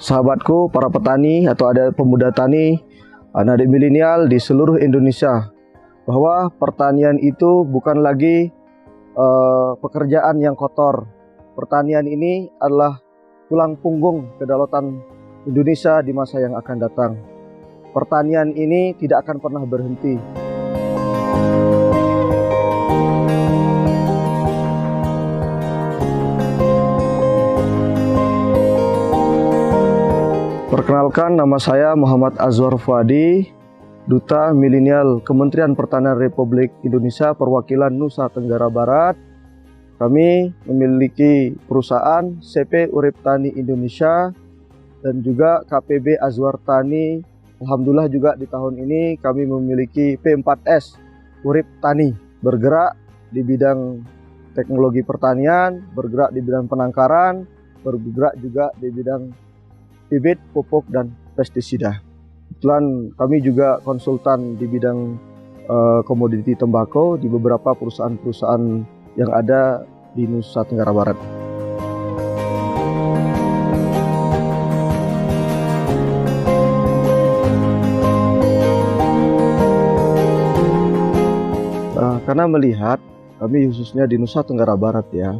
sahabatku, para petani atau ada pemuda tani, anak-adik milenial di seluruh Indonesia, bahwa pertanian itu bukan lagi pekerjaan yang kotor. Pertanian ini adalah tulang punggung kedaulatan Indonesia di masa yang akan datang. Pertanian ini tidak akan pernah berhenti. Perkenalkan, nama saya Muhammad Azwar Fuadi, Duta Milenial Kementerian Pertanian Republik Indonesia Perwakilan Nusa Tenggara Barat. Kami memiliki perusahaan CP Urip Tani Indonesia dan juga KPB Azwar Tani. Alhamdulillah juga di tahun ini kami memiliki P4S Urip Tani, bergerak di bidang teknologi pertanian, bergerak di bidang penangkaran, bergerak juga di bidang bibit, pupuk, dan pestisida. Kebetulan kami juga konsultan di bidang komoditi tembakau di beberapa perusahaan-perusahaan yang ada di Nusa Tenggara Barat. Karena melihat kami khususnya di Nusa Tenggara Barat ya,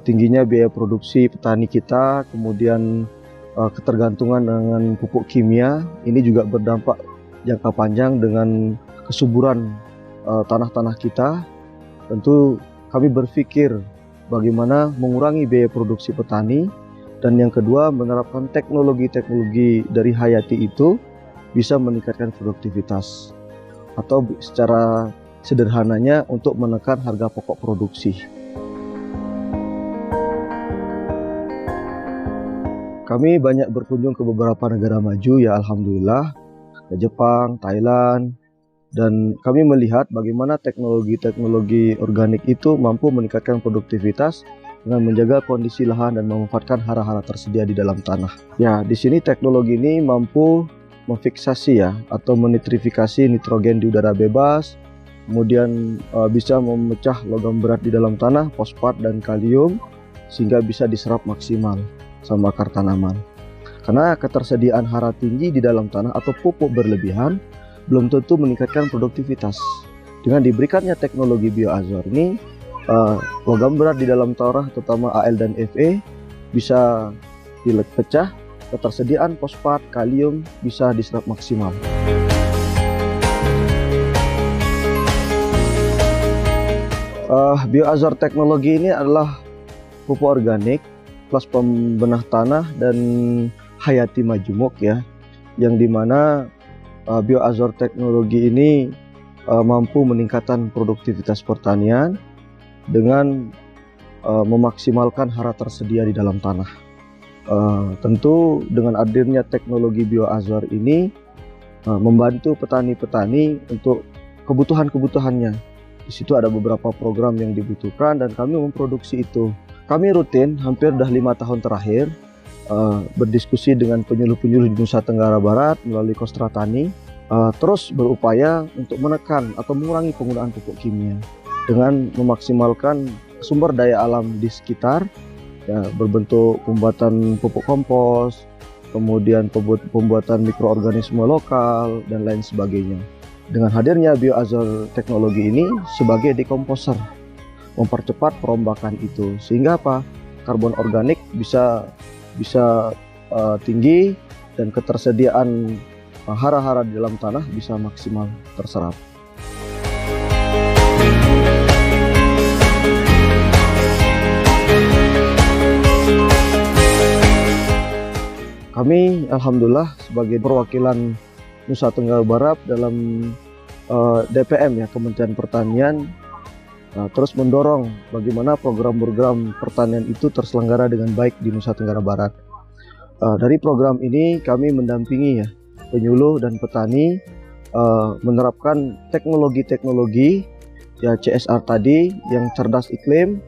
tingginya biaya produksi petani kita, kemudian ketergantungan dengan pupuk kimia, ini juga berdampak jangka panjang dengan kesuburan tanah-tanah kita. Tentu kami berpikir bagaimana mengurangi biaya produksi petani, dan yang kedua menerapkan teknologi-teknologi dari hayati itu bisa meningkatkan produktivitas, atau secara sederhananya untuk menekan harga pokok produksi. Kami banyak berkunjung ke beberapa negara maju ya, alhamdulillah, ke Jepang, Thailand, dan kami melihat bagaimana teknologi-teknologi organik itu mampu meningkatkan produktivitas dengan menjaga kondisi lahan dan memanfaatkan hara-hara tersedia di dalam tanah. Ya, di sini teknologi ini mampu memfiksasi ya atau menitrifikasi nitrogen di udara bebas, kemudian bisa memecah logam berat di dalam tanah, fosfat dan kalium, sehingga bisa diserap maksimal sama akar tanaman. Karena ketersediaan hara tinggi di dalam tanah atau pupuk berlebihan belum tentu meningkatkan produktivitas. Dengan diberikannya teknologi bioazor ini, logam berat di dalam tanah terutama Al dan Fe bisa dipecah, ketersediaan fosfat, kalium bisa diserap maksimal. Bioazor teknologi ini adalah pupuk organik plus pembenah tanah dan hayati majemuk ya, yang dimana bioazor teknologi ini mampu meningkatkan produktivitas pertanian dengan memaksimalkan hara tersedia di dalam tanah. Tentu dengan hadirnya teknologi bioazor ini membantu petani-petani untuk kebutuhan-kebutuhannya. Di situ ada beberapa program yang dibutuhkan dan kami memproduksi itu. Kami rutin hampir udah 5 tahun terakhir berdiskusi dengan penyuluh-penyuluh di Nusa Tenggara Barat melalui Kostra Tani, terus berupaya untuk menekan atau mengurangi penggunaan pupuk kimia dengan memaksimalkan sumber daya alam di sekitar ya, berbentuk pembuatan pupuk kompos, kemudian pembuatan mikroorganisme lokal dan lain sebagainya. Dengan hadirnya bioazor teknologi ini sebagai dekomposer, mempercepat perombakan itu, sehingga apa? Karbon organik bisa tinggi dan ketersediaan hara-hara di dalam tanah bisa maksimal terserap. Kami alhamdulillah sebagai perwakilan Nusa Tenggara Barat dalam DPM ya, Kementerian Pertanian, terus mendorong bagaimana program-program pertanian itu terselenggara dengan baik di Nusa Tenggara Barat. Dari program ini kami mendampingi ya penyuluh dan petani menerapkan teknologi-teknologi ya CSR tadi yang cerdas iklim,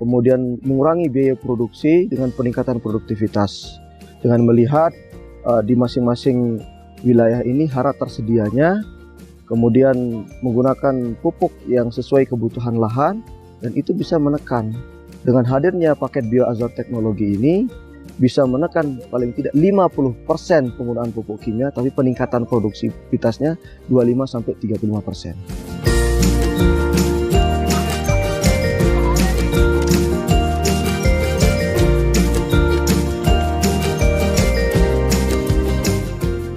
kemudian mengurangi biaya produksi dengan peningkatan produktivitas. Dengan melihat di masing-masing wilayah ini hara tersedianya, kemudian menggunakan pupuk yang sesuai kebutuhan lahan, dan itu bisa menekan. Dengan hadirnya paket bioazor teknologi ini, bisa menekan paling tidak 50% penggunaan pupuk kimia, tapi peningkatan produktivitasnya 25-35%.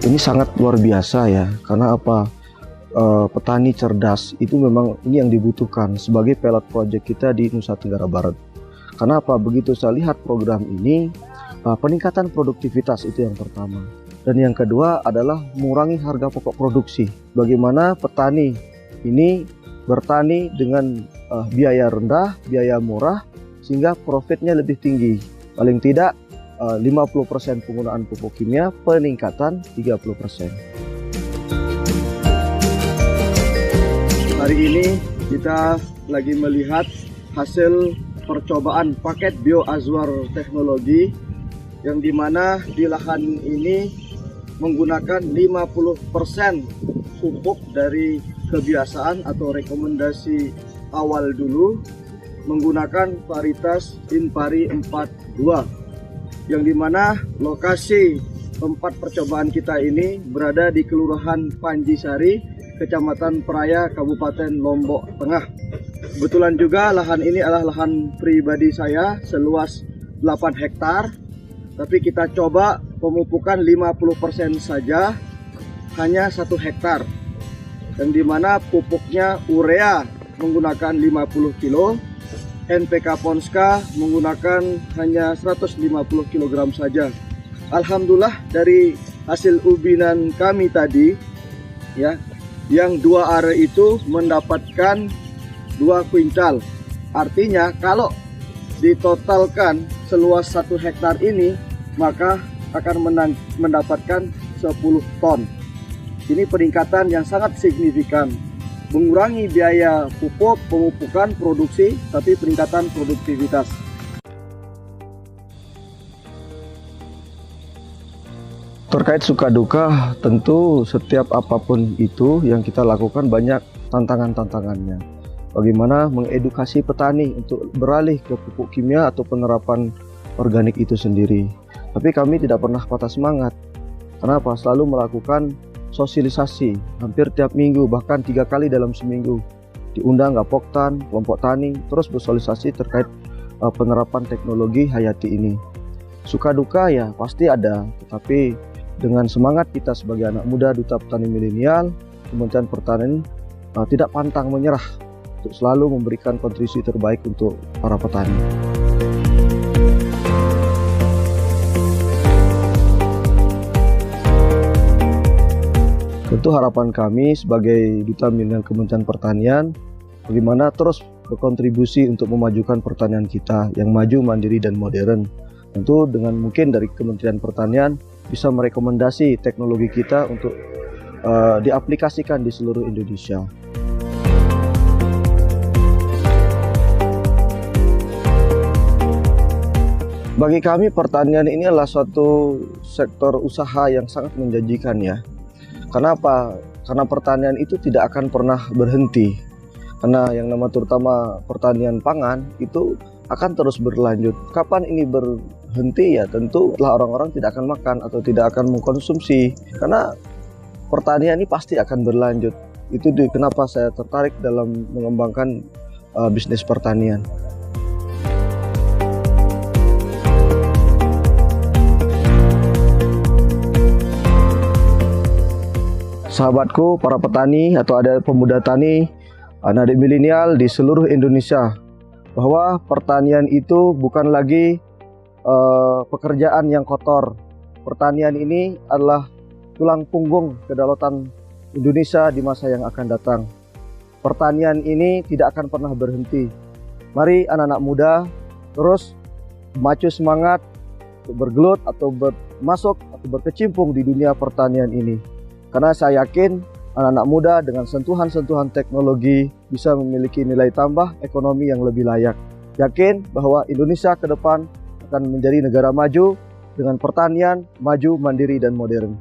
Ini sangat luar biasa ya, karena apa? Petani cerdas itu memang ini yang dibutuhkan sebagai pilot project kita di Nusa Tenggara Barat. Karena apa? Begitu saya lihat program ini, peningkatan produktivitas itu yang pertama. Dan yang kedua adalah mengurangi harga pokok produksi. Bagaimana petani ini bertani dengan biaya rendah, biaya murah, sehingga profitnya lebih tinggi. Paling tidak 50% penggunaan pupuk kimia, peningkatan 30%. Hari ini kita lagi melihat hasil percobaan paket Bioazwar teknologi yang dimana di lahan ini menggunakan 50% pupuk dari kebiasaan atau rekomendasi awal dulu, menggunakan varietas Inpari 42, yang dimana lokasi tempat percobaan kita ini berada di Kelurahan Panjisari, Kecamatan Peraya, Kabupaten Lombok Tengah. Kebetulan juga lahan ini adalah lahan pribadi saya seluas 8 hektar, tapi kita coba pemupukan 50% saja, hanya 1 hektar, yang dimana pupuknya urea menggunakan 50 kilo, NPK Ponska menggunakan hanya 150 kg saja. Alhamdulillah dari hasil ubinan kami tadi ya, yang 2 are itu mendapatkan 2 kuintal. Artinya kalau ditotalkan seluas 1 hektar ini, maka akan mendapatkan 10 ton. Ini peningkatan yang sangat signifikan, mengurangi biaya pupuk, pemupukan, produksi, tapi peningkatan produktivitas. Terkait suka duka, tentu setiap apapun itu yang kita lakukan banyak tantangan-tantangannya. Bagaimana mengedukasi petani untuk beralih ke pupuk kimia atau penerapan organik itu sendiri. Tapi kami tidak pernah patah semangat. Kenapa? Selalu melakukan sosialisasi hampir tiap minggu, bahkan 3 kali dalam seminggu. Diundang Gapoktan, kelompok tani, terus bersosialisasi terkait penerapan teknologi hayati ini. Suka duka ya pasti ada, tetapi dengan semangat kita sebagai anak muda Duta Petani Milenial, Kementerian Pertanian tidak pantang menyerah untuk selalu memberikan kontribusi terbaik untuk para petani. Tentu harapan kami sebagai Duta Milenial Kementerian Pertanian, bagaimana terus berkontribusi untuk memajukan pertanian kita yang maju, mandiri, dan modern. Tentu dengan mungkin dari Kementerian Pertanian bisa merekomendasi teknologi kita untuk diaplikasikan di seluruh Indonesia. Bagi kami pertanian ini adalah suatu sektor usaha yang sangat menjanjikan ya. Kenapa? Karena pertanian itu tidak akan pernah berhenti. Karena yang nama terutama pertanian pangan itu akan terus berlanjut. Kapan ini berhenti ya tentu lah orang-orang tidak akan makan atau tidak akan mengkonsumsi. Karena pertanian ini pasti akan berlanjut. Itu kenapa saya tertarik dalam mengembangkan bisnis pertanian. Sahabatku, para petani atau ada pemuda tani, anak-adik milenial di seluruh Indonesia, bahwa pertanian itu bukan lagi pekerjaan yang kotor. Pertanian ini adalah tulang punggung kedaulatan Indonesia di masa yang akan datang. Pertanian ini tidak akan pernah berhenti. Mari anak-anak muda terus maju semangat untuk bergelut atau masuk atau berkecimpung di dunia pertanian ini. Karena saya yakin anak-anak muda dengan sentuhan-sentuhan teknologi bisa memiliki nilai tambah ekonomi yang lebih layak. Yakin bahwa Indonesia ke depan akan menjadi negara maju dengan pertanian maju, mandiri, dan modern.